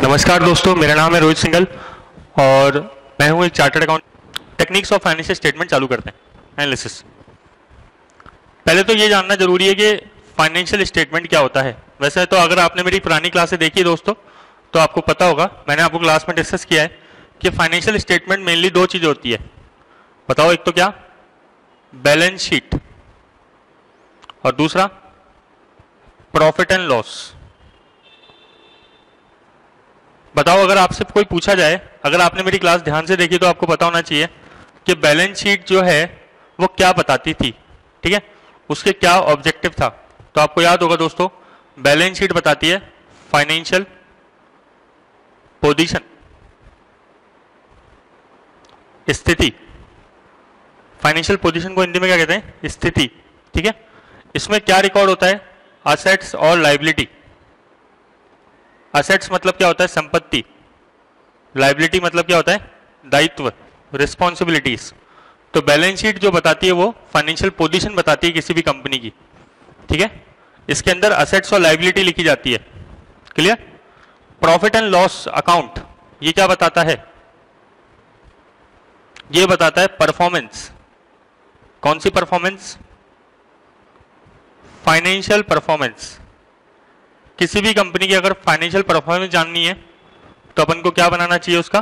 नमस्कार दोस्तों, मेरा नाम है रोहित सिंघल और मैं हूं एक chartered account. Techniques of financial statement चालू करते हैं। एनालिसिस। पहले तो ये जानना जरूरी है कि फाइनेंशियल स्टेटमेंट क्या होता है। वैसे तो अगर आपने मेरी पुरानी क्लासें देखी दोस्तों तो आपको पता होगा, मैंने आपको क्लास में डिस्कस किया है कि फाइनेंशियल स्टेटमेंट मेनली दो चीजें होती है। बताओ, एक तो क्या? बैलेंस शीट, और दूसरा प्रॉफिट एंड लॉस। बताओ, अगर आपसे कोई पूछा जाए, अगर आपने मेरी क्लास ध्यान से देखी तो आपको पता होना चाहिए कि बैलेंस शीट जो है वो क्या बताती थी, ठीक है, उसके क्या ऑब्जेक्टिव था। तो आपको याद होगा दोस्तों, बैलेंस शीट बताती है फाइनेंशियल पोजीशन, स्थिति। फाइनेंशियल पोजीशन को हिंदी में क्या कहते हैं? स्थिति, ठीक है। इसमें क्या रिकॉर्ड होता है? असेट्स और लायबिलिटी। असेट्स मतलब क्या होता है? संपत्ति। लायबिलिटी मतलब क्या होता है? दायित्व, रिस्पॉन्सिबिलिटीज। तो बैलेंस शीट जो बताती है वो फाइनेंशियल पोजीशन बताती है किसी भी कंपनी की, ठीक है। इसके अंदर असेट्स और लायबिलिटी लिखी जाती है। Clear? Profit and loss account ये क्या बताता है? ये बताता है परफॉर्मेंस। कौन सी परफॉर्मेंस? Financial performance. किसी भी कंपनी की अगर फाइनेंशियल परफॉर्मेंस जाननी है तो अपन को क्या बनाना चाहिए? उसका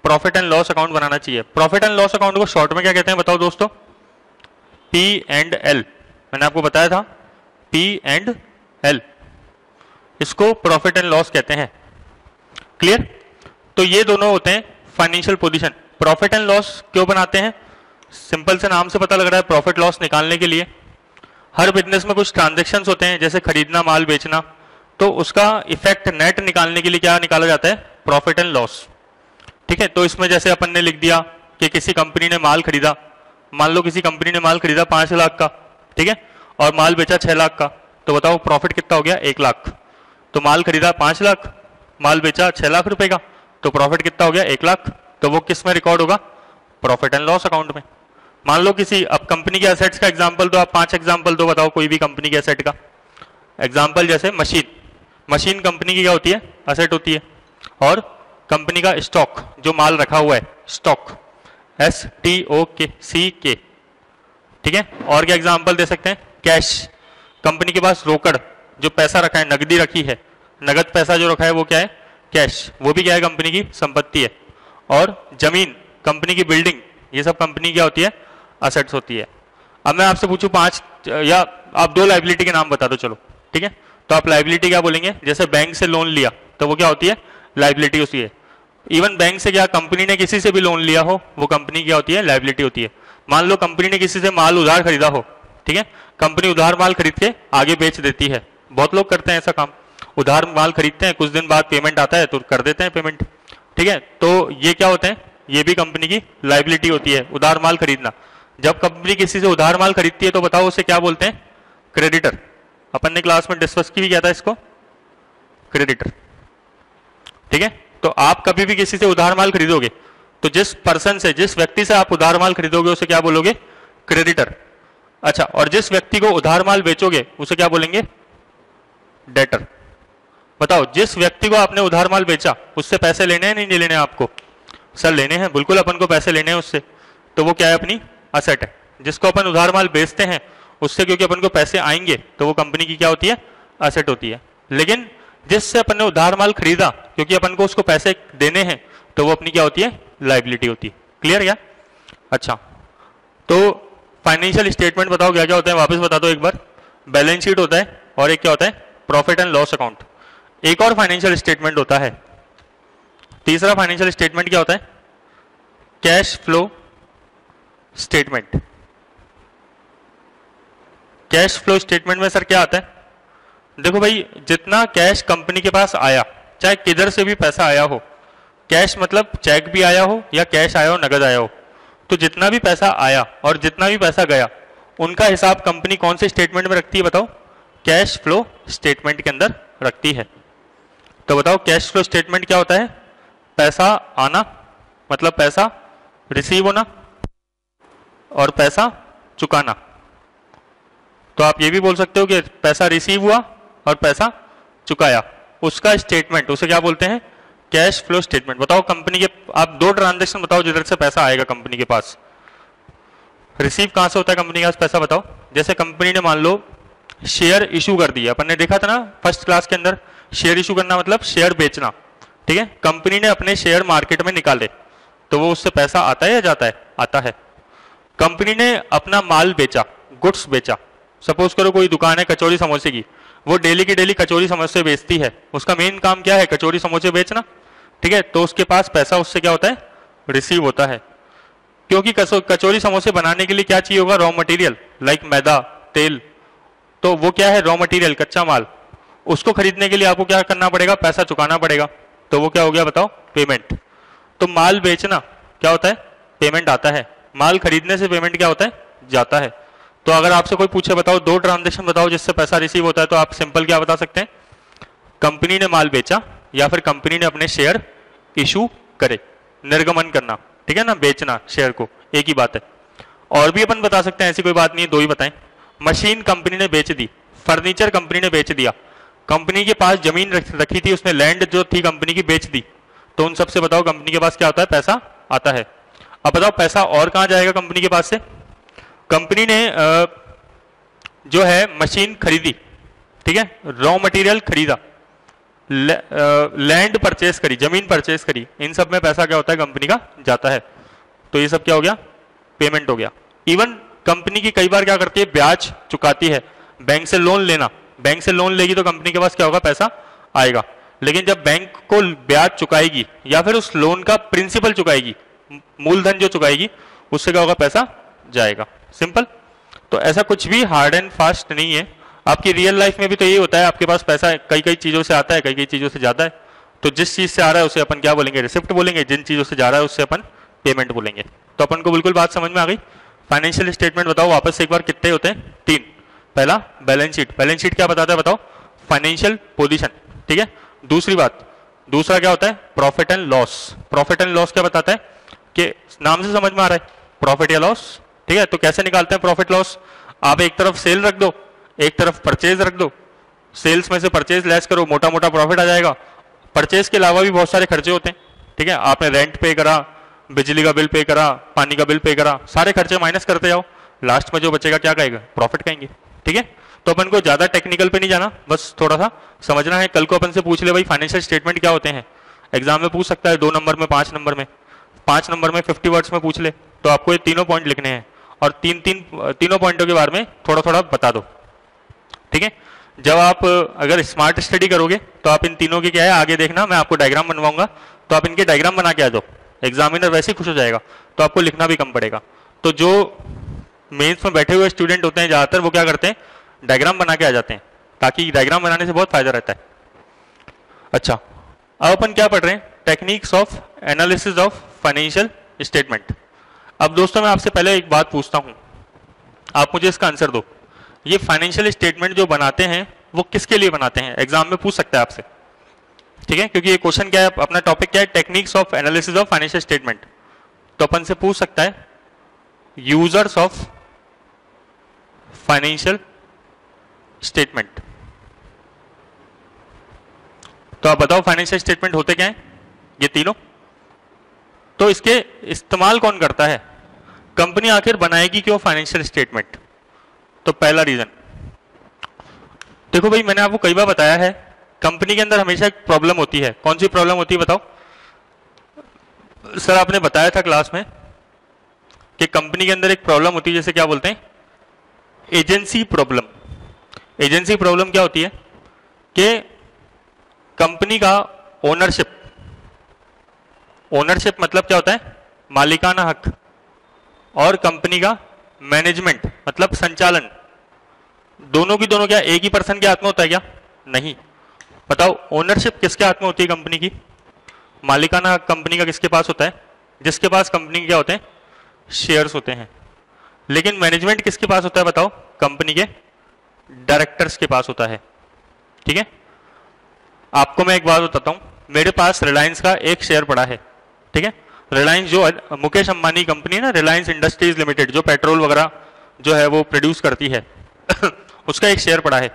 प्रॉफिट एंड लॉस अकाउंट बनाना चाहिए। प्रॉफिट एंड लॉस अकाउंट को शॉर्ट में क्या कहते हैं बताओ दोस्तों? P&L। मैंने आपको बताया था P&L, इसको प्रॉफिट एंड लॉस कहते हैं। क्लियर? तो ये दोनों होते हैं financial position. Profit and loss क्यों बनाते हैं? सिंपल से नाम से पता लग रहा है, प्रॉफिट लॉस निकालने के लिए। हर बिजनेस में कुछ ट्रांजेक्शन्स होते हैं, जैसे खरीदना, माल बेचना, तो उसका इफेक्ट नेट निकालने के लिए क्या निकाला जाता है? प्रॉफिट एंड लॉस, ठीक है। तो इसमें जैसे अपन ने लिख दिया कि किसी कंपनी ने माल खरीदा, मान लो किसी कंपनी ने माल खरीदा 5 लाख का, ठीक है, और माल बेचा 6 लाख का, तो बताओ प्रॉफिट कितना हो गया? 1 लाख। तो माल खरीदा 5 लाख, माल बेचा 6 लाख रुपए का, तो प्रॉफिट कितना हो गया? 1 लाख। तो वो किस में रिकॉर्ड होगा? प्रॉफिट एंड लॉस अकाउंट में। मान लो किसी, अब कंपनी के एसेट्स का एग्जांपल दो, आप 5 एग्जांपल दो, बताओ कोई भी कंपनी के एसेट का एग्जांपल। जैसे मशीन, मशीन कंपनी की क्या होती है? एसेट होती है। और कंपनी का स्टॉक, जो माल रखा हुआ है, स्टॉक, STOCK, ठीक है। और क्या एग्जांपल दे सकते हैं? कैश, कंपनी के पास रोकड़, जो पैसा रखा है, नकदी रखी है, नगद पैसा जो रखा है वो क्या है? कैश। वो भी क्या है? कंपनी की संपत्ति है। और जमीन, कंपनी की बिल्डिंग, ये सब कंपनी क्या होती है? असेट्स होती है। अब मैं आपसे पूछूं 5 या आप 2 लायबिलिटी के नाम बता दो, चलो, ठीक है। तो आप लायबिलिटी क्या बोलेंगे? जैसे बैंक से लोन लिया तो वो क्या होती है? लायबिलिटी होती है। इवन बैंक से क्या, कंपनी ने किसी से भी लोन लिया हो, वो कंपनी क्या होती है? लायबिलिटी होती है। मान लो कंपनी ने किसी से माल उधार खरीदा हो, ठीक है, कंपनी उधार माल खरीद के आगे बेच देती है। बहुत लोग करते हैं ऐसा काम, उधार माल खरीदते हैं, कुछ दिन बाद पेमेंट आता है तो कर देते हैं पेमेंट, ठीक है। तो ये क्या होते हैं? ये भी कंपनी की लायबिलिटी होती है, उधार माल खरीदना। जब कंपनी किसी से उधार माल खरीदती है तो बताओ उसे क्या बोलते हैं? क्रेडिटर। अपन ने क्लास में डिस्कस की भी किया था इसको, क्रेडिटर, ठीक है। तो आप कभी भी किसी से उधार माल खरीदोगे तो जिस पर्सन से, जिस व्यक्ति से आप उधार माल खरीदोगे उसे क्या बोलोगे? क्रेडिटर। अच्छा, और जिस व्यक्ति को उधार माल बेचोगे उसे क्या बोलेंगे? डेटर। बताओ, जिस व्यक्ति को आपने उधार माल बेचा उससे पैसे लेने हैं नहीं लेने हैं आपको? सर लेने हैं, बिल्कुल अपन को पैसे लेने हैं उससे। तो वो क्या है? अपनी असेट है। जिसको अपन उधार माल बेचते हैं उससे क्योंकि अपन को पैसे आएंगे तो वो कंपनी की क्या होती है? असेट होती है। लेकिन जिससे अपन ने उधार माल खरीदा क्योंकि अपन को उसको पैसे देने हैं तो वो अपनी क्या होती है? लायबिलिटी होती है। क्लियर क्या? अच्छा, तो फाइनेंशियल स्टेटमेंट बताओ क्या क्या होता है? वापस बता दो एक बार। बैलेंस शीट होता है और एक क्या होता है? Profit and loss account. एक और फाइनेंशियल स्टेटमेंट होता है, तीसरा फाइनेंशियल स्टेटमेंट क्या होता है? Cash flow statement. Cash flow statement में सर क्या आता है? देखो भाई, जितना कैश कंपनी के पास आया, चाहे किधर से भी पैसा आया हो, कैश मतलब चेक भी आया हो या कैश आया हो, नगद आया हो, तो जितना भी पैसा आया और जितना भी पैसा गया उनका हिसाब कंपनी कौन से स्टेटमेंट में रखती है बताओ? कैश फ्लो स्टेटमेंट के अंदर रखती है। तो बताओ कैश फ्लो स्टेटमेंट क्या होता है? पैसा आना मतलब पैसा रिसीव होना और पैसा चुकाना। तो आप ये भी बोल सकते हो कि पैसा रिसीव हुआ और पैसा चुकाया, उसका स्टेटमेंट, उसे क्या बोलते हैं? कैश फ्लो स्टेटमेंट बताओ कंपनी के, आप दो ट्रांजेक्शन बताओ जिधर से पैसा आएगा कंपनी के पास। रिसीव कहां से होता है कंपनी के पास पैसा बताओ। जैसे कंपनी ने मान लो शेयर इशू कर दिया, अपन ने देखा था ना फर्स्ट क्लास के अंदर, शेयर इशू करना मतलब शेयर बेचना, ठीक है। कंपनी ने अपने शेयर मार्केट में निकाले तो वो उससे पैसा आता है या जाता है? आता है। कंपनी ने अपना माल बेचा, गुड्स बेचा, सपोज करो कोई दुकान है कचौरी समोसे की, वो डेली की डेली कचौरी समोसे बेचती है, उसका मेन काम क्या है? कचौरी समोसे बेचना, ठीक है। तो उसके पास पैसा उससे क्या होता है? रिसीव होता है। क्योंकि कचौरी समोसे बनाने के लिए क्या चाहिए होगा? रॉ मटेरियल, लाइक मैदा, तेल, तो वो क्या है? रॉ मटेरियल, कच्चा माल। उसको खरीदने के लिए आपको क्या करना पड़ेगा? पैसा चुकाना पड़ेगा। तो वो क्या हो गया बताओ? पेमेंट। तो माल बेचना क्या होता है? पेमेंट आता है। माल खरीदने से पेमेंट क्या होता है? जाता है। तो अगर आपसे कोई पूछे बताओ दो ट्रांजेक्शन बताओ जिससे पैसा रिसीव होता है, तो आप सिंपल क्या बता सकते हैं? कंपनी ने माल बेचा या फिर कंपनी ने अपने शेयर इशू करे, निर्गमन करना, ठीक है ना, बेचना शेयर को, एक ही बात है। और भी अपन बता सकते हैं, ऐसी कोई बात नहीं है, दो ही बताएं। मशीन कंपनी ने बेच दी, फर्नीचर कंपनी ने बेच दिया, कंपनी के पास जमीन रखी थी, उसने लैंड जो थी कंपनी की बेच दी, तो उन सबसे बताओ कंपनी के पास क्या होता है? पैसा आता है। अब बताओ पैसा और कहां जाएगा कंपनी के पास से? कंपनी ने जो है मशीन खरीदी, ठीक है, रॉ मटेरियल खरीदा, लैंड परचेस करी, जमीन परचेस करी, इन सब में पैसा क्या होता है? कंपनी का जाता है। तो ये सब क्या हो गया? पेमेंट हो गया। इवन कंपनी की कई बार क्या करती है? ब्याज चुकाती है। बैंक से लोन लेना, बैंक से लोन लेगी तो कंपनी के पास क्या होगा? पैसा आएगा। लेकिन जब बैंक को ब्याज चुकाएगी या फिर उस लोन का प्रिंसिपल चुकाएगी, मूलधन जो चुकाएगी, उससे क्या होगा? पैसा जाएगा। सिंपल। तो ऐसा कुछ भी हार्ड एंड फास्ट नहीं है। आपकी रियल लाइफ में भी तो यही होता है, आपके पास पैसा कई कई चीजों से आता है, कई कई चीजों से जाता है। तो जिस चीज से आ रहा है उसे अपन क्या बोलेंगे? रिसिप्ट बोलेंगे। जिन चीजों से जा रहा है उससे अपन पेमेंट बोलेंगे। तो अपन को बिल्कुल बात समझ में आ गई। फाइनेंशियल स्टेटमेंट बताओ वापस से एक बार कितने होते हैं? 3। पहला बैलेंस शीट। बैलेंस शीट क्या बताता है बताओ? फाइनेंशियल पोजीशन, ठीक है। दूसरी बात, दूसरा क्या होता है? Profit and loss. Profit and loss क्या बताता है? कि नाम से समझ में आ रहा है, प्रॉफिट या लॉस, ठीक है। तो कैसे निकालते हैं प्रॉफिट लॉस? आप एक तरफ सेल रख दो, एक तरफ परचेज रख दो, सेल्स में से परचेज लेस करो, मोटा मोटा प्रॉफिट आ जाएगा। परचेज के अलावा भी बहुत सारे खर्चे होते हैं, ठीक है। आपने रेंट पे करा, बिजली का बिल पे करा, पानी का बिल पे करा, सारे खर्चे माइनस करते जाओ, लास्ट में जो बचेगा क्या कहेगा? प्रॉफिट कहेंगे, ठीक है। तो अपन को ज्यादा टेक्निकल पे नहीं जाना, बस थोड़ा सा समझना है। कल को अपन से पूछ ले भाई फाइनेंशियल स्टेटमेंट क्या होते हैं, एग्जाम में पूछ सकता है, 2 नंबर में, 5 नंबर में, 5 नंबर में 50 वर्ड्स में पूछ ले, तो आपको ये तीनों पॉइंट लिखने हैं और तीनों पॉइंटों के बारे में थोड़ा थोड़ा बता दो, ठीक है। जब आप अगर स्मार्ट स्टडी करोगे तो आप इन तीनों के क्या है आगे देखना, मैं आपको डायग्राम बनवाऊंगा, तो आप इनके डायग्राम बना के आ जाओ, एग्जामिनर वैसे ही खुश हो जाएगा, तो आपको लिखना भी कम पड़ेगा। तो जो मेंस में बैठे हुए स्टूडेंट होते हैं ज्यादातर, वो क्या करते हैं? डायग्राम बना के आ जाते हैं, ताकि डायग्राम बनाने से बहुत फायदा रहता है। अच्छा, अब अपन क्या पढ़ रहे हैं? Techniques of analysis of financial statement. अब दोस्तों मैं आपसे पहले एक बात पूछता हूं, आप मुझे इसका आंसर दो। ये फाइनेंशियल स्टेटमेंट जो बनाते हैं वो किसके लिए बनाते हैं? एग्जाम में पूछ सकता है आपसे, ठीक है, क्योंकि ये क्वेश्चन क्या है, अपना टॉपिक क्या है? Techniques of analysis of financial statement. तो अपन से पूछ सकता है यूजर्स ऑफ फाइनेंशियल स्टेटमेंट। तो आप बताओ फाइनेंशियल स्टेटमेंट होते क्या है? ये तीनों। तो इसके इस्तेमाल कौन करता है? कंपनी आखिर बनाएगी क्यों फाइनेंशियल स्टेटमेंट? तो पहला रीजन देखो भाई, मैंने आपको कई बार बताया है, कंपनी के अंदर हमेशा एक प्रॉब्लम होती है। कौन सी प्रॉब्लम होती है बताओ? सर आपने बताया था क्लास में कि कंपनी के अंदर एक प्रॉब्लम होती है, जैसे क्या बोलते हैं? Agency problem. एजेंसी प्रॉब्लम क्या होती है? कि कंपनी का ओनरशिप, ओनरशिप मतलब क्या होता है? मालिकाना हक, और कंपनी का मैनेजमेंट मतलब संचालन, दोनों की दोनों क्या एक ही पर्सन के हाथ में होता है क्या? नहीं। बताओ ओनरशिप किसके हाथ में होती है कंपनी की? मालिकाना हक कंपनी का किसके पास होता है? जिसके पास कंपनी के क्या होते हैं? शेयर्स होते हैं। लेकिन मैनेजमेंट किसके पास होता है बताओ? कंपनी के डायरेक्टर्स के पास होता है, ठीक है। आपको मैं एक बात बताता हूं, मेरे पास रिलायंस का एक शेयर पड़ा है, ठीक है। रिलायंस जो मुकेश अंबानी कंपनी है ना, रिलायंस इंडस्ट्रीज लिमिटेड, जो पेट्रोल वगैरह जो है वो प्रोड्यूस करती है उसका एक शेयर पड़ा है।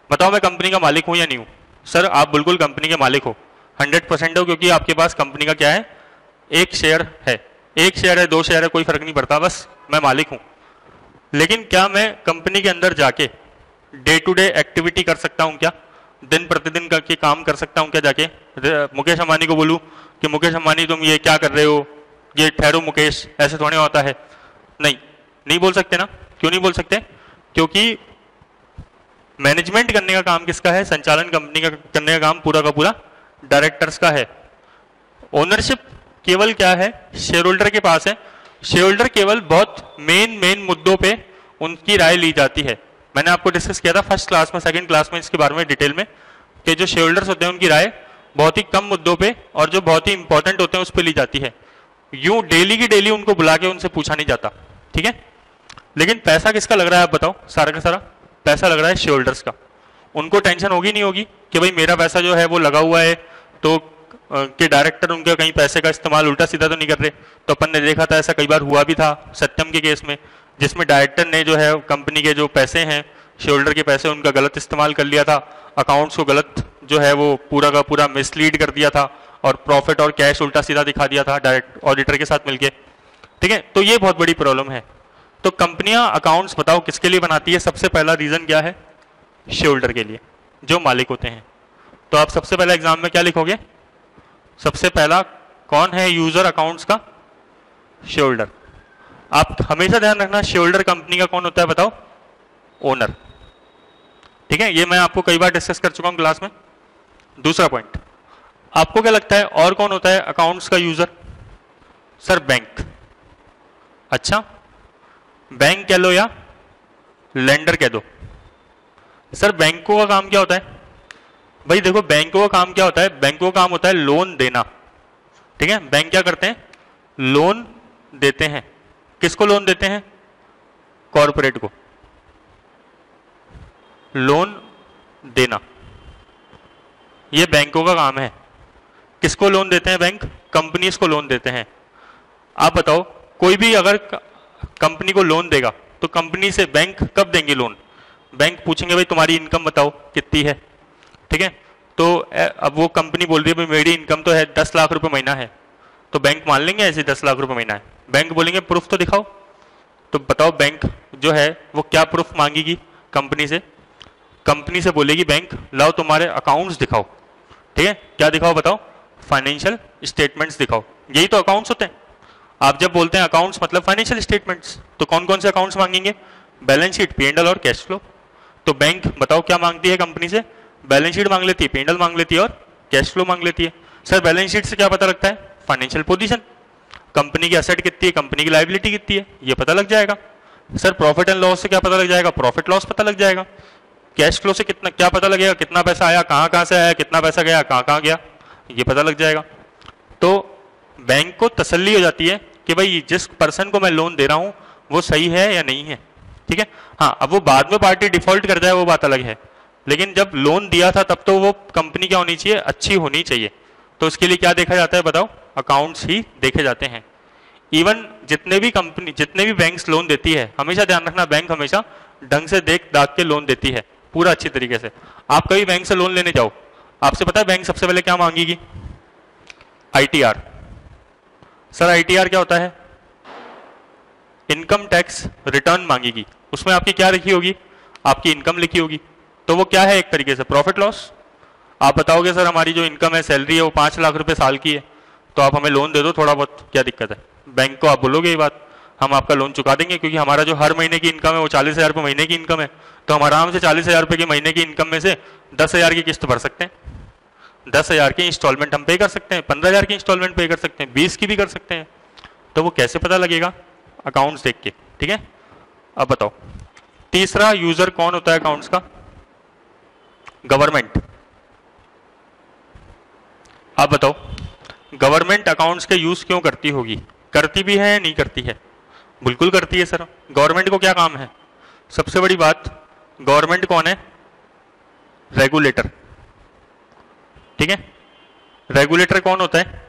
बताओ मैं कंपनी का मालिक हूं या नहीं हूं? सर आप बिल्कुल कंपनी के मालिक हो, 100% हो, क्योंकि आपके पास कंपनी का क्या है, एक शेयर है, एक शेयर है, दो शेयर है, कोई फर्क नहीं पड़ता, बस मैं मालिक हूं। लेकिन क्या मैं कंपनी के अंदर जाके डे टू डे एक्टिविटी कर सकता हूं क्या, दिन प्रतिदिन का के काम कर सकता हूं क्या, जाके मुकेश अंबानी को बोलूं कि मुकेश अंबानी तुम ये क्या कर रहे हो, ये ठहरो मुकेश, ऐसे थोड़ी होता है। नहीं, नहीं बोल सकते ना। क्यों नहीं बोल सकते? क्योंकि मैनेजमेंट करने का काम किसका है, संचालन कंपनी का करने का काम पूरा का पूरा डायरेक्टर्स का है। ओनरशिप केवल क्या है, शेयर होल्डर के पास है। शेयर होल्डर केवल बहुत मेन मुद्दों पे उनकी राय ली जाती है। मैंने आपको डिस्कस किया था फर्स्ट क्लास में, सेकंड क्लास में इसके बारे में डिटेल में, कि जो शेयर होल्डर्स होते हैं उनकी राय बहुत ही कम मुद्दों पे और जो बहुत ही इंपॉर्टेंट होते हैं उस पर ली जाती है। यूं डेली की डेली उनको बुला के उनसे पूछा नहीं जाता, ठीक है। लेकिन पैसा किसका लग रहा है आप बताओ, सारा का सारा पैसा लग रहा है शेयर होल्डर्स का। उनको टेंशन होगी नहीं होगी कि भाई मेरा पैसा जो है वो लगा हुआ है, तो कि डायरेक्टर उनके कहीं पैसे का इस्तेमाल उल्टा सीधा तो नहीं कर रहे। तो अपन ने देखा था, ऐसा कई बार हुआ भी था सत्यम के केस में, जिसमें डायरेक्टर ने जो है कंपनी के जो पैसे हैं, शेयर होल्डर के पैसे, उनका गलत इस्तेमाल कर लिया था, अकाउंट्स को गलत जो है वो पूरा का पूरा मिसलीड कर दिया था और प्रॉफिट और कैश उल्टा सीधा दिखा दिया था डायरेक्ट ऑडिटर के साथ मिलके, ठीक है। तो ये बहुत बड़ी प्रॉब्लम है। तो कंपनियां अकाउंट्स बताओ किसके लिए बनाती है? सबसे पहला रीजन क्या है? शेयर होल्डर के लिए, जो मालिक होते हैं। तो आप सबसे पहले एग्जाम में क्या लिखोगे? सबसे पहला कौन है यूजर अकाउंट्स का? Share holder. आप हमेशा ध्यान रखना, शेयर होल्डर कंपनी का कौन होता है बताओ? ओनर, ठीक है। ये मैं आपको कई बार डिस्कस कर चुका हूं क्लास में। दूसरा पॉइंट, आपको क्या लगता है और कौन होता है अकाउंट्स का यूजर? Sir bank. अच्छा, बैंक कह लो या लेंडर कह दो। सर बैंकों का काम क्या होता है? भाई देखो, बैंकों का काम क्या होता है? बैंकों का काम होता है लोन देना, ठीक है। बैंक क्या करते हैं? लोन देते हैं। किसको लोन देते हैं? कॉरपोरेट को लोन देना, यह बैंकों का काम है। किसको लोन देते हैं बैंक? कंपनीज को लोन देते हैं। आप बताओ, कोई भी अगर कंपनी को लोन देगा तो कंपनी से बैंक कब देंगे लोन? बैंक पूछेंगे भाई तुम्हारी इनकम बताओ कितनी है, ठीक है। तो अब वो कंपनी बोल रही है भाई मेरी इनकम तो है 10 लाख रुपए महीना है, तो बैंक मान लेंगे ऐसे 10 लाख रुपए महीना है? बैंक बोलेंगे प्रूफ तो दिखाओ। तो बताओ बैंक जो है वो क्या प्रूफ मांगेगी कंपनी से? कंपनी से बोलेगी बैंक लाओ तुम्हारे अकाउंट्स दिखाओ, ठीक है। क्या दिखाओ बताओ? फाइनेंशियल स्टेटमेंट्स दिखाओ। यही तो अकाउंट्स होते हैं। आप जब बोलते हैं अकाउंट्स मतलब फाइनेंशियल स्टेटमेंट्स, तो कौन कौन से अकाउंट्स मांगेंगे? बैलेंस शीट, P&L और कैश फ्लो। तो बैंक बताओ क्या मांगती है कंपनी से? बैलेंस शीट मांग लेती है, P&L मांग लेती है और कैश फ्लो मांग लेती है। सर बैलेंस शीट से क्या पता लगता है? फाइनेंशियल पोजीशन, कंपनी की एसेट कितनी है, कंपनी की लायबिलिटी कितनी है, ये पता लग जाएगा। सर प्रॉफिट एंड लॉस से क्या पता लग जाएगा? प्रॉफिट लॉस पता लग जाएगा। कैश फ्लो से कितना क्या पता लगेगा? कितना पैसा आया, कहां से आया, कितना पैसा गया, कहां गया, ये पता लग जाएगा। तो बैंक को तसल्ली हो जाती है कि भाई जिस पर्सन को मैं लोन दे रहा हूं वो सही है या नहीं है, ठीक है। हाँ, अब वो बाद में पार्टी डिफॉल्ट कर जाए वो बात अलग है, लेकिन जब लोन दिया था तब तो वो कंपनी क्या होनी चाहिए? अच्छी होनी चाहिए। तो उसके लिए क्या देखा जाता है बताओ? अकाउंट्स ही देखे जाते हैं। इवन जितने भी बैंक्स लोन देती है, हमेशा ध्यान रखना बैंक हमेशा ढंग से देख दाख के लोन देती है, पूरा अच्छी तरीके से। आप कभी बैंक से लोन लेने जाओ, आपसे पता है बैंक सबसे पहले क्या मांगेगी? ITR। सर ITR क्या होता है? इनकम टैक्स रिटर्न मांगेगी। उसमें आपकी क्या लिखी होगी? आपकी इनकम लिखी होगी। तो वो क्या है? एक तरीके से प्रॉफिट लॉस। आप बताओगे सर हमारी जो इनकम है, सैलरी है, वो 5 लाख रुपए साल की है, तो आप हमें लोन दे दो थोड़ा बहुत, क्या दिक्कत है? बैंक को आप बोलोगे ये बात, हम आपका लोन चुका देंगे, क्योंकि हमारा जो हर महीने की इनकम है वो 40,000 रुपये महीने की इनकम है, तो हम आराम से 40,000 रुपये की महीने की इनकम में से 10,000 की किस्त भर सकते हैं, 10,000 की इंस्टॉलमेंट हम पे कर सकते हैं, 15,000 की इंस्टॉलमेंट पे कर सकते हैं, 20 की भी कर सकते हैं। तो वो कैसे पता लगेगा? अकाउंट्स देख के, ठीक है। अब बताओ, तीसरा यूजर कौन होता है अकाउंट्स का? गवर्नमेंट। आप बताओ, गवर्नमेंट अकाउंट्स के यूज क्यों करती होगी? करती भी है या नहीं करती है? बिल्कुल करती है सर। गवर्नमेंट को क्या काम है? सबसे बड़ी बात, गवर्नमेंट कौन है? रेगुलेटर, ठीक है। रेगुलेटर कौन होता है?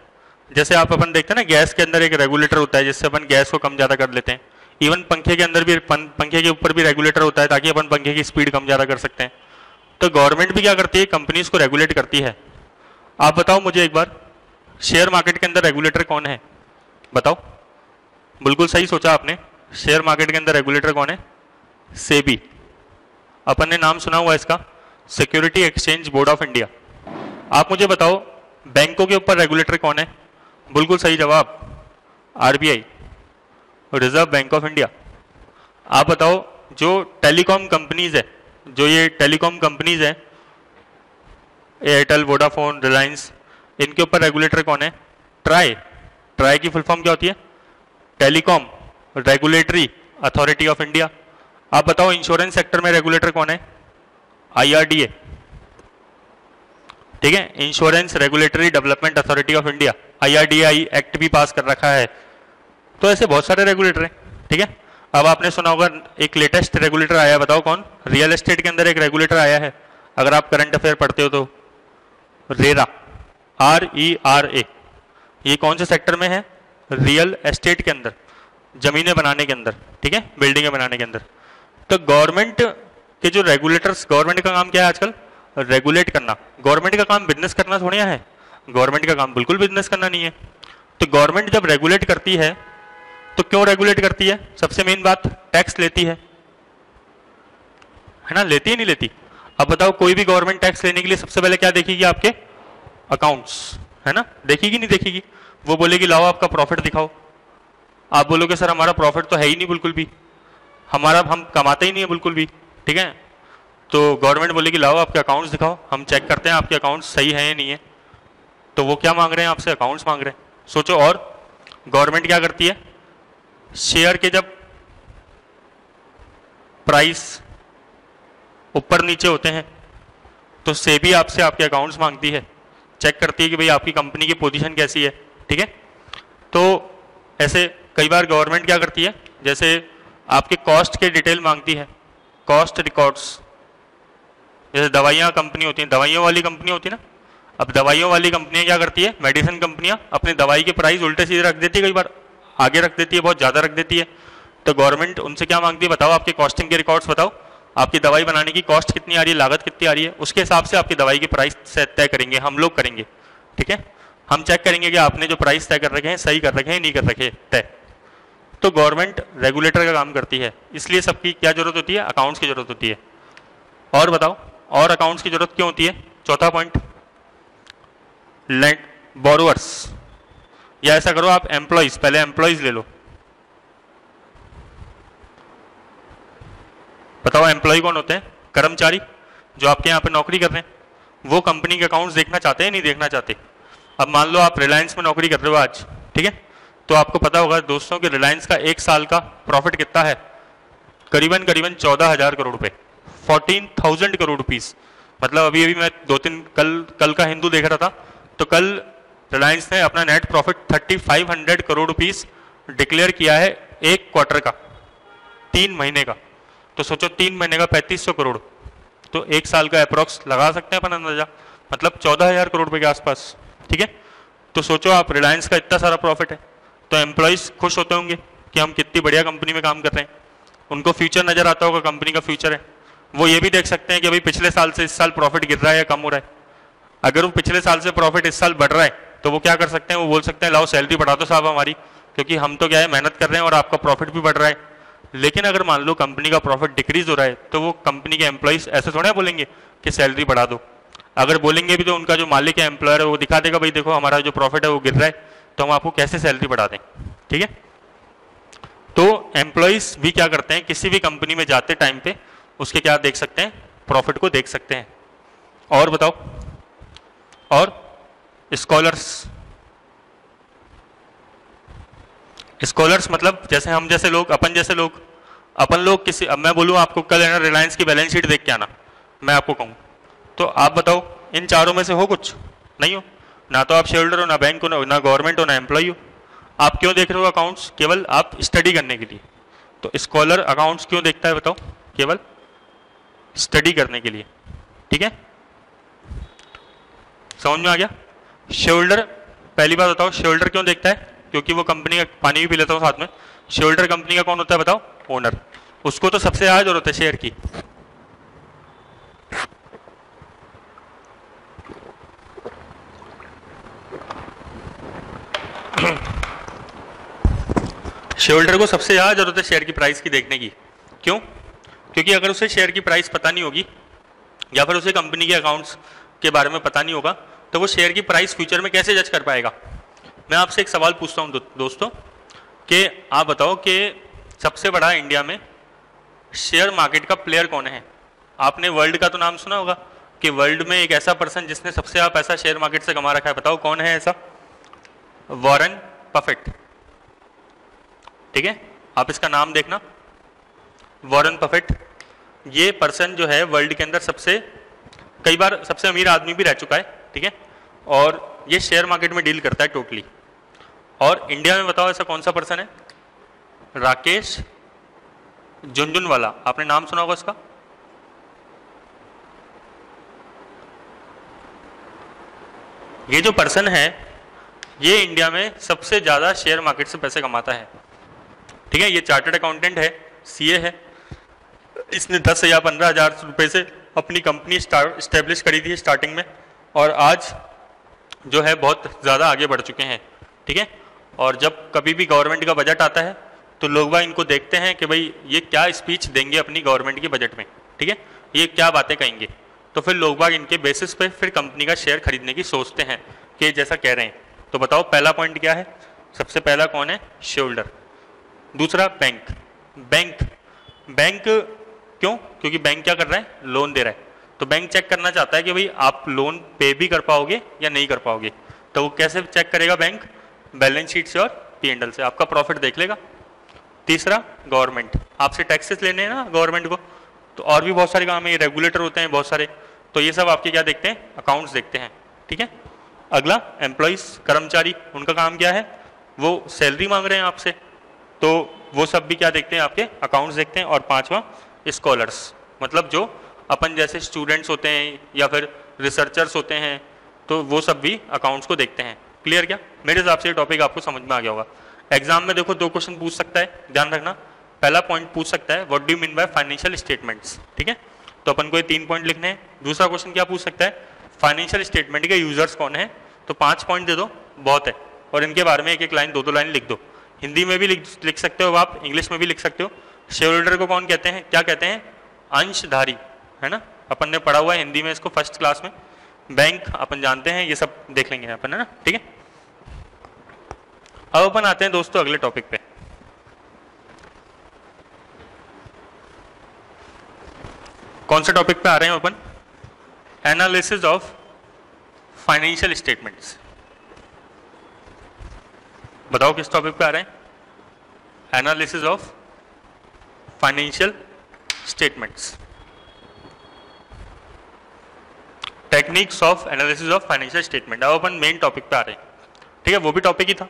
जैसे आप अपन देखते हैं ना, गैस के अंदर एक रेगुलेटर होता है जिससे अपन गैस को कम ज्यादा कर लेते हैं। इवन पंखे के अंदर भी, पंखे के ऊपर भी रेगुलेटर होता है ताकि अपन पंखे की स्पीड कम ज्यादा कर सकते हैं। तो गवर्नमेंट भी क्या करती है? कंपनीज को रेगुलेट करती है। आप बताओ मुझे एक बार, शेयर मार्केट के अंदर रेगुलेटर कौन है? बताओ। बिल्कुल सही सोचा आपने, शेयर मार्केट के अंदर रेगुलेटर कौन है? सेबी। अपन ने नाम सुना हुआ इसका, security exchange board of India. आप मुझे बताओ बैंकों के ऊपर रेगुलेटर कौन है? बिल्कुल सही जवाब, RBI, reserve bank of India. आप बताओ जो टेलीकॉम कंपनीज है, जो ये टेलीकॉम कंपनीज है, एयरटेल, वोडाफोन, रिलायंस, इनके ऊपर रेगुलेटर कौन है? ट्राई। ट्राई की फुल फॉर्म क्या होती है? Telecom regulatory authority of India. आप बताओ इंश्योरेंस सेक्टर में रेगुलेटर कौन है? आईआरडीए। ठीक है, insurance regulatory development authority of India, IRDI act भी पास कर रखा है। तो ऐसे बहुत सारे रेगुलेटर हैं। ठीक है, अब आपने सुना होगा एक लेटेस्ट रेगुलेटर आया, बताओ कौन? रियल एस्टेट के अंदर एक रेगुलेटर आया है, अगर आप करंट अफेयर पढ़ते हो तो, रेरा, RERA। ये कौन से सेक्टर में है? रियल एस्टेट के अंदर, जमीनें बनाने के अंदर, ठीक है, बिल्डिंगें बनाने के अंदर। तो गवर्नमेंट के जो रेगुलेटर्स, गवर्नमेंट का काम क्या है आजकल? रेगुलेट करना। गवर्नमेंट का काम बिजनेस करना थोड़ी है, गवर्नमेंट का काम बिल्कुल बिजनेस करना नहीं है। तो गवर्नमेंट जब रेगुलेट करती है तो क्यों रेगुलेट करती है? सबसे मेन बात, टैक्स लेती है ना? लेती है नहीं लेती? अब बताओ कोई भी गवर्नमेंट टैक्स लेने के लिए सबसे पहले क्या देखेगी? आपके अकाउंट्स, है ना? देखेगी नहीं देखेगी? वो बोलेगी लाओ आपका प्रॉफिट दिखाओ। आप बोलोगे सर हमारा प्रॉफिट तो है ही नहीं बिल्कुल भी, हम कमाते ही नहीं है बिल्कुल भी, ठीक है? तो गवर्नमेंट बोलेगी लाओ आपके अकाउंट्स दिखाओ, हम चेक करते हैं आपके अकाउंट्स सही है या नहीं है। तो वो क्या मांग रहे हैं आपसे? अकाउंट्स मांग रहे हैं। सोचो। और गवर्नमेंट क्या करती है? शेयर के जब प्राइस ऊपर नीचे होते हैं तो सेबी आपसे आपके अकाउंट्स मांगती है, चेक करती है कि भाई आपकी कंपनी की पोजीशन कैसी है, ठीक है? तो ऐसे कई बार गवर्नमेंट क्या करती है, जैसे आपके कॉस्ट के डिटेल मांगती है, कॉस्ट रिकॉर्ड्स। जैसे दवाइयाँ कंपनी होती हैं, दवाइयों वाली कंपनी होती है ना, अब दवाइयों वाली कंपनियां क्या करती है? मेडिसिन कंपनियां अपनी दवाई के प्राइस उल्टे सीधे रख देती है, कई बार आगे रख देती है, बहुत ज़्यादा रख देती है। तो गवर्नमेंट उनसे क्या मांगती है? बताओ आपके कॉस्टिंग के रिकॉर्ड्स बताओ, आपकी दवाई बनाने की कॉस्ट कितनी आ रही है, लागत कितनी आ रही है, उसके हिसाब से आपकी दवाई की प्राइस तय करेंगे, हम लोग करेंगे, ठीक है? हम चेक करेंगे कि आपने जो प्राइस तय कर रखे हैं सही कर रखे हैं, नहीं कर रखे तय। तो गवर्नमेंट रेगुलेटर का काम करती है, इसलिए सबकी क्या जरूरत होती है? अकाउंट्स की जरूरत होती है। और बताओ, और अकाउंट्स की जरूरत क्यों होती है? चौथा पॉइंट, बोरोअर्स, या ऐसा करो आप एम्प्लॉइज, पहले एम्प्लॉइज ले लो। बताओ एम्प्लॉय कौन होते हैं? कर्मचारी जो आपके यहाँ पे नौकरी कर रहे हैं, वो कंपनी के अकाउंट्स देखना चाहते हैं, नहीं देखना चाहते? अब मान लो आप रिलायंस में नौकरी कर रहे हो आज, ठीक है? तो आपको पता होगा दोस्तों कि रिलायंस का एक साल का प्रॉफिट कितना है? करीबन 14,000 करोड़ रुपए, 14,000 करोड़ रुपीस। मतलब अभी मैं कल का हिंदू देख रहा था, तो कल रिलायंस ने अपना net profit 3,500 crore rupees declare किया है एक क्वार्टर का, 3 महीने का। तो सोचो 3 महीने का 3,500 करोड़, तो एक साल का अप्रोक्स लगा सकते हैं अपन अंदाजा, मतलब 14,000 करोड़ रुपए के आसपास, ठीक है? तो सोचो आप, रिलायंस का इतना सारा प्रॉफिट है, तो एम्प्लॉइज खुश होते होंगे कि हम कितनी बढ़िया कंपनी में काम कर रहे हैं, उनको फ्यूचर नजर आता होगा, कंपनी का फ्यूचर है। वो ये भी देख सकते हैं कि भाई पिछले साल से इस साल प्रॉफिट गिर रहा है या कम हो रहा है। अगर वो पिछले साल से प्रॉफिट इस साल बढ़ रहा है तो वो क्या कर सकते हैं? वो बोल सकते हैं लाओ सैलरी बढ़ा दो साहब हमारी, क्योंकि हम तो क्या है मेहनत कर रहे हैं और आपका प्रॉफिट भी बढ़ रहा है। लेकिन अगर मान लो कंपनी का प्रॉफिट डिक्रीज हो रहा है तो वो कंपनी के एम्प्लॉइज ऐसे थोड़ा बोलेंगे कि सैलरी बढ़ा दो। अगर बोलेंगे भी तो उनका जो मालिक है, एम्प्लॉयर है, वो दिखा देगा भाई देखो हमारा जो प्रॉफिट है वो गिर रहा है, तो हम आपको कैसे सैलरी बढ़ा दें, ठीक है? तो एम्प्लॉइज भी क्या करते हैं, किसी भी कंपनी में जाते टाइम पे उसके क्या देख सकते हैं? प्रॉफिट को देख सकते हैं। और बताओ, और स्कॉलर्स, स्कॉलर्स मतलब जैसे हम जैसे लोग, अपन लोग किसी, अब मैं बोलूं आपको कल है ना रिलायंस की बैलेंस शीट देख के आना, मैं आपको कहूं तो आप बताओ इन चारों में से हो कुछ? नहीं हो ना, तो आप शेयर होल्डर हो, ना बैंक हो, ना गवर्नमेंट हो, ना एम्प्लॉय हो। आप क्यों देख रहे हो अकाउंट्स? केवल आप स्टडी करने के लिए। तो स्कॉलर अकाउंट्स क्यों देखता है बताओ? केवल स्टडी करने के लिए, ठीक है? समझ में आ गया? शेयर होल्डर, पहली बात बताओ शेयर होल्डर क्यों देखता है? क्योंकि वो कंपनी का, पानी भी पी लेता हूँ साथ में, शेयर होल्डर कंपनी का कौन होता है बताओ? ओनर। उसको तो सबसे ज्यादा जरूरत है शेयर की। शेयर होल्डर को सबसे ज़्यादा जरूरत है शेयर की प्राइस की देखने की। क्यों? क्योंकि अगर उसे शेयर की प्राइस पता नहीं होगी या फिर उसे कंपनी के अकाउंट्स के बारे में पता नहीं होगा तो वो शेयर की प्राइस फ्यूचर में कैसे जज कर पाएगा। मैं आपसे एक सवाल पूछता हूँ दोस्तों कि आप बताओ कि सबसे बड़ा इंडिया में शेयर मार्केट का प्लेयर कौन है। आपने वर्ल्ड का तो नाम सुना होगा कि वर्ल्ड में एक ऐसा पर्सन जिसने सबसे ज़्यादा पैसा शेयर मार्केट से कमा रखा है, बताओ कौन है ऐसा? Warren Buffett. ठीक है, आप इसका नाम देखना, वॉरेन बफेट। ये पर्सन जो है वर्ल्ड के अंदर कई बार सबसे अमीर आदमी भी रह चुका है। ठीक है, और ये शेयर मार्केट में डील करता है टोटली। और इंडिया में बताओ ऐसा कौन सा पर्सन है? राकेश झुनझुनवाला। आपने नाम सुना होगा इसका? ये जो पर्सन है ये इंडिया में सबसे ज्यादा शेयर मार्केट से पैसे कमाता है। ठीक है, ये चार्टर्ड अकाउंटेंट है, सीए है। इसने 10 या 15,000 रुपए से अपनी कंपनी स्टैब्लिश करी थी स्टार्टिंग में, और आज जो है बहुत ज़्यादा आगे बढ़ चुके हैं। ठीक है, और जब कभी भी गवर्नमेंट का बजट आता है तो लोग बाग इनको देखते हैं कि भाई ये क्या स्पीच देंगे अपनी गवर्नमेंट के बजट में। ठीक है, ये क्या बातें कहेंगे, तो फिर लोग बाग इनके बेसिस पे फिर कंपनी का शेयर खरीदने की सोचते हैं कि जैसा कह रहे हैं। तो बताओ पहला पॉइंट क्या है? सबसे पहला कौन है? Share holder. दूसरा बैंक। बैंक क्यों? क्योंकि बैंक क्या कर रहा है? लोन दे रहा है। तो बैंक चेक करना चाहता है कि भाई आप लोन पे भी कर पाओगे या नहीं कर पाओगे। तो वो कैसे चेक करेगा बैंक? बैलेंस शीट से और P&L से आपका प्रॉफिट देख लेगा। तीसरा गवर्नमेंट, आपसे टैक्सेस लेने हैं ना गवर्नमेंट को, तो और भी बहुत सारे काम है, रेगुलेटर होते हैं बहुत सारे, तो ये सब आपके क्या देखते हैं? अकाउंट्स देखते हैं। ठीक है, अगला एम्प्लॉइज, कर्मचारी, उनका काम क्या है? वो सैलरी मांग रहे हैं आपसे, तो वो सब भी क्या देखते हैं? आपके अकाउंट्स देखते हैं। और पांचवा स्कॉलर्स, मतलब जो अपन जैसे स्टूडेंट्स होते हैं या फिर रिसर्चर्स होते हैं, तो वो सब भी अकाउंट्स को देखते हैं। क्लियर क्या? मेरे हिसाब से ये टॉपिक आपको समझ में आ गया होगा। एग्जाम में देखो 2 क्वेश्चन पूछ सकता है, ध्यान रखना। पहला पॉइंट पूछ सकता है what do you mean by financial statements. ठीक है, तो अपन को ये 3 पॉइंट लिखने हैं। दूसरा क्वेश्चन क्या पूछ सकता है? फाइनेंशियल स्टेटमेंट के यूजर्स कौन है, तो 5 पॉइंट दे दो, बहुत है। और इनके बारे में 1-1 लाइन 2-2 लाइन लिख दो। हिंदी में भी लिख सकते हो आप, इंग्लिश में भी लिख सकते हो। शेयर होल्डर को कौन कहते हैं? क्या कहते हैं? अंशधारी, है ना, अपन ने पढ़ा हुआ है हिंदी में इसको फर्स्ट क्लास में। बैंक अपन जानते हैं, ये सब देख लेंगे अपन, है ना। ठीक है, अब अपन आते हैं दोस्तों अगले टॉपिक पे। कौन से टॉपिक पे आ रहे हैं अपन? Analysis of financial statements. बताओ किस टॉपिक पे आ रहे हैं? Analysis of financial statements, techniques of analysis of financial statement. अब अपन मेन टॉपिक पे आ रहे हैं। ठीक है, वो भी टॉपिक ही था।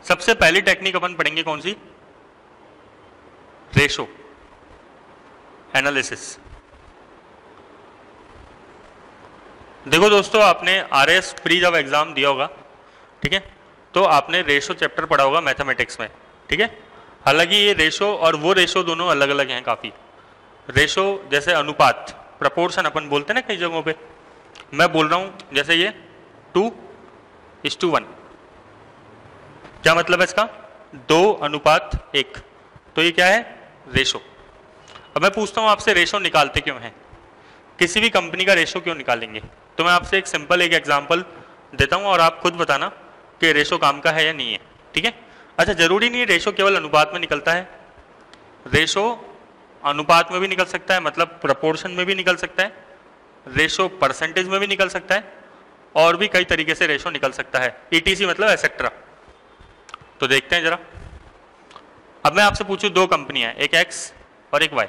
सबसे पहली टेक्निक अपन पढ़ेंगे कौन सी? Ratio analysis. देखो दोस्तों, आपने RS प्री जब एग्जाम दिया होगा, ठीक है, तो आपने रेशो चैप्टर पढ़ा होगा मैथमेटिक्स में। ठीक है, हालांकि ये रेशो और वो रेशो दोनों अलग अलग हैं काफी। रेशो जैसे अनुपात, प्रपोर्शन अपन बोलते हैं ना कई जगहों पे, मैं बोल रहा हूं जैसे ये 2:1, क्या मतलब है इसका? 2:1। तो ये क्या है? रेशो। अब मैं पूछता हूं आपसे, रेशो निकालते क्यों हैं? किसी भी कंपनी का रेशो क्यों निकालेंगे? तो मैं आपसे एक सिंपल एक एग्जांपल देता हूं और आप खुद बताना कि रेशो काम का है या नहीं है। ठीक है, अच्छा, जरूरी नहीं है रेशो केवल अनुपात में निकलता है। रेशो अनुपात में भी निकल सकता है, मतलब प्रपोर्शन में भी निकल सकता है, रेशो परसेंटेज में भी निकल सकता है, और भी कई तरीके से रेशो निकल सकता है, ETC मतलब एसेट्रा। तो देखते हैं जरा। अब मैं आपसे पूछूं, 2 कंपनियां, एक X और एक Y।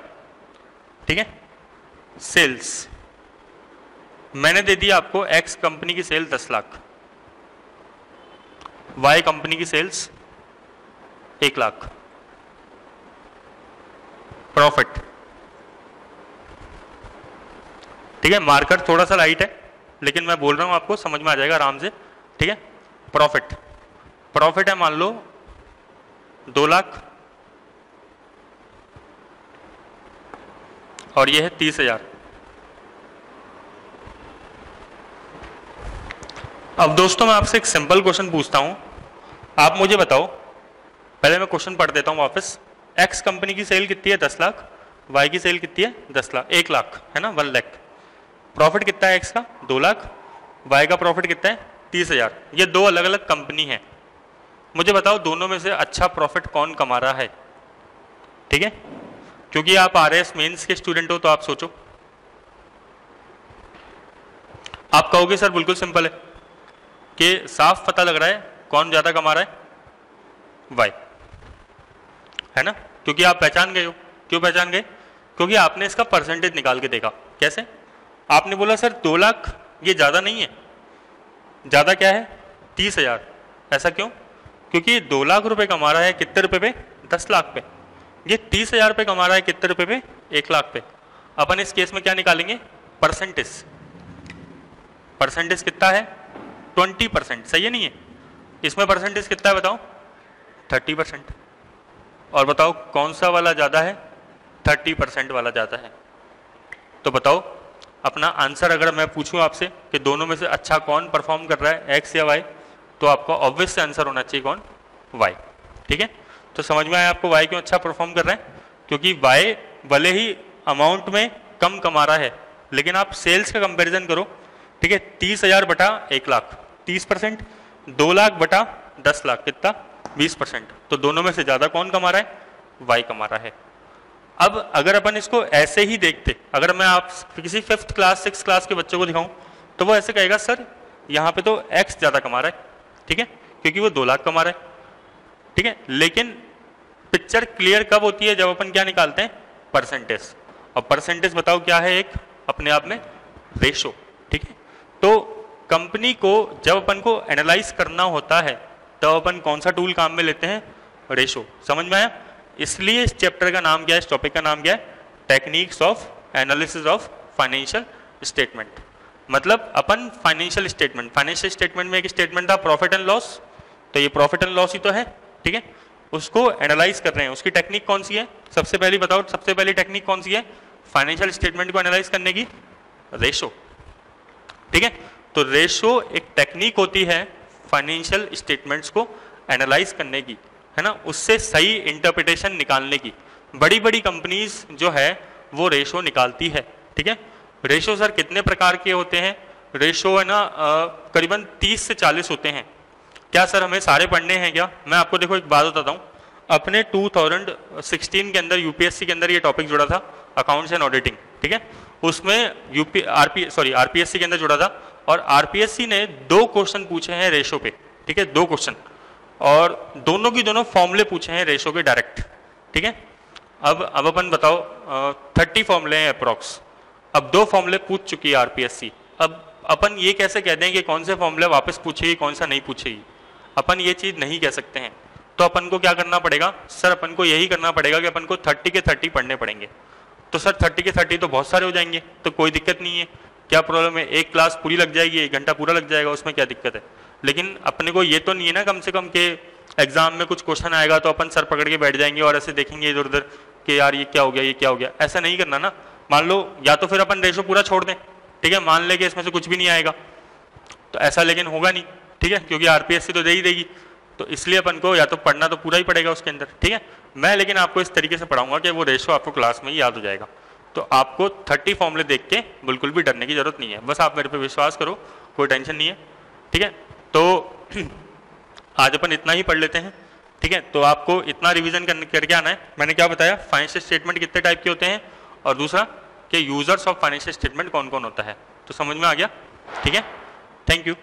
ठीक है, सेल्स मैंने दे दी आपको, X कंपनी की सेल 10 लाख, Y कंपनी की सेल्स 1 लाख। प्रॉफिट, ठीक है, मार्कर थोड़ा सा लाइट है लेकिन मैं बोल रहा हूं आपको समझ में आ जाएगा आराम से। ठीक है, प्रॉफिट है मान लो 2 लाख और ये है 30,000। अब दोस्तों मैं आपसे एक सिंपल क्वेश्चन पूछता हूं, आप मुझे बताओ, पहले मैं क्वेश्चन पढ़ देता हूं वापस। एक्स कंपनी की सेल कितनी है 10 लाख, वाई की सेल कितनी है 10 लाख, 1 लाख है ना, 1 लाख। प्रॉफिट कितना है एक्स का 2 लाख, वाई का प्रॉफिट कितना है 30,000। ये दो अलग अलग कंपनी है, मुझे बताओ दोनों में से अच्छा प्रॉफिट कौन कमा रहा है। ठीक है, क्योंकि आप आरएएस मेंस के स्टूडेंट हो तो आप सोचो, आप कहोगे सर बिल्कुल सिंपल है कि साफ पता लग रहा है कौन ज्यादा कमा रहा है, वाई, है ना, क्योंकि आप पहचान गए हो। क्यों पहचान गए? क्योंकि आपने इसका परसेंटेज निकाल के देखा। कैसे? आपने बोला सर 2 लाख ये ज्यादा नहीं है, ज्यादा क्या है 30,000। ऐसा क्यों? क्योंकि 2 लाख रुपए कमा रहा है कितने रुपए पे 10 लाख पे, ये 30,000 पे कमा रहा है कितने रुपए पे 1 लाख पे। अपन इस केस में क्या निकालेंगे, परसेंटेज। परसेंटेज कितना है 20%, सही है नहीं है? इसमें परसेंटेज कितना है बताओ 30%। और बताओ कौन सा वाला ज्यादा है, 30% वाला ज्यादा है। तो बताओ अपना आंसर अगर मैं पूछूं आपसे कि दोनों में से अच्छा कौन परफॉर्म कर रहा है, एक्स या वाई, तो आपका ऑब्वियस से आंसर होना चाहिए कौन, वाई। ठीक है, तो समझ में आया आपको वाई क्यों अच्छा परफॉर्म कर रहा है? क्योंकि वाई भले ही अमाउंट में कम कमा रहा है, लेकिन आप सेल्स का कंपैरिजन करो, ठीक है, 30,000 बटा 1 लाख 30%, 2 लाख बटा 10 लाख कितना 20%। तो दोनों में से ज्यादा कौन कमा रहा है, वाई कमा रहा है। अब अगर अपन इसको ऐसे ही देखते, अगर मैं आप किसी 5th क्लास 6th क्लास के बच्चों को दिखाऊं तो वो ऐसे कहेगा सर यहाँ पे तो एक्स ज्यादा कमा रहा है, ठीक है, क्योंकि वो 2 लाख कमा रहा है। ठीक है, लेकिन पिक्चर क्लियर कब होती है, जब अपन क्या निकालते हैं, परसेंटेज। और परसेंटेज बताओ क्या है, एक अपने आप में रेशो। ठीक है, तो कंपनी को जब अपन को एनालाइज करना होता है तब अपन कौन सा टूल काम में लेते हैं, रेशो। समझ में आया? इसलिए इस चैप्टर का नाम क्या है, इस टॉपिक का नाम क्या है, techniques of analysis of financial statement. मतलब अपन फाइनेंशियल स्टेटमेंट में एक स्टेटमेंट था प्रॉफिट एंड लॉस, तो ये प्रॉफिट एंड लॉस ही तो है। ठीक है, उसको एनालाइज कर रहे हैं, उसकी टेक्निक कौन सी है, सबसे पहली बताओ, सबसे पहली टेक्निक कौन सी है फाइनेंशियल स्टेटमेंट को एनालाइज करने की, रेशो। ठीक है, तो रेशो एक टेक्निक होती है फाइनेंशियल स्टेटमेंट्स को एनालाइज करने की, है ना, उससे सही इंटरप्रिटेशन निकालने की। बड़ी बड़ी कंपनीज जो है वो रेशो निकालती है। ठीक है, रेशो सर कितने प्रकार के होते हैं, रेशो है ना करीबन 30 से 40 होते हैं। क्या सर हमें सारे पढ़ने हैं क्या? मैं आपको देखो एक बात बताता हूँ, अपने 2016 के अंदर यूपीएससी के अंदर ये टॉपिक जुड़ा था, अकाउंट्स एंड ऑडिटिंग। ठीक है, उसमें आरपीएससी के अंदर जुड़ा था, और आरपीएससी ने 2 क्वेश्चन पूछे हैं रेशो पे। ठीक है, 2 क्वेश्चन, और दोनों की दोनों फॉर्मूले पूछे हैं रेशो के डायरेक्ट। ठीक है, अब अपन बताओ 30 फॉर्मूले हैं अप्रॉक्स, अब 2 फॉर्मूले पूछ चुकी है आरपीएससी। अब अपन ये कैसे कह दें कि कौन से फॉर्मूले वापस पूछेगी कौन सा नहीं पूछेगी, अपन ये चीज नहीं कह सकते हैं। तो अपन को क्या करना पड़ेगा सर, अपन को यही करना पड़ेगा कि अपन को 30 के 30 पढ़ने पड़ेंगे। तो सर 30 के 30 तो बहुत सारे हो जाएंगे, तो कोई दिक्कत नहीं है, क्या प्रॉब्लम है, एक क्लास पूरी लग जाएगी, 1 घंटा पूरा लग जाएगा, उसमें क्या दिक्कत है। लेकिन अपने को ये तो नहीं है ना कम से कम कि एग्जाम में कुछ क्वेश्चन आएगा तो अपन सर पकड़ के बैठ जाएंगे और ऐसे देखेंगे इधर उधर कि यार ये क्या हो गया, ये क्या हो गया, ऐसा नहीं करना ना। मान लो या तो फिर अपन रेशो पूरा छोड़ दें, ठीक है, मान ले कि इसमें से कुछ भी नहीं आएगा, तो ऐसा लेकिन होगा नहीं। ठीक है, क्योंकि आरपीएससी तो दे ही देगी, तो इसलिए अपन को या तो पढ़ना तो पूरा ही पड़ेगा उसके अंदर। ठीक है, मैं लेकिन आपको इस तरीके से पढ़ाऊंगा कि वो रेशो आपको क्लास में ही याद हो जाएगा। तो आपको 30 फॉर्मूले देख के बिल्कुल भी डरने की जरूरत नहीं है, बस आप मेरे पे विश्वास करो, कोई टेंशन नहीं है। ठीक है, तो आज अपन इतना ही पढ़ लेते हैं। ठीक है, तो आपको इतना रिवीजन करके आना है। मैंने क्या बताया, फाइनेंशियल स्टेटमेंट कितने टाइप के होते हैं, और दूसरा कि यूजर्स ऑफ फाइनेंशियल स्टेटमेंट कौन कौन होता है, तो समझ में आ गया। ठीक है, थैंक यू।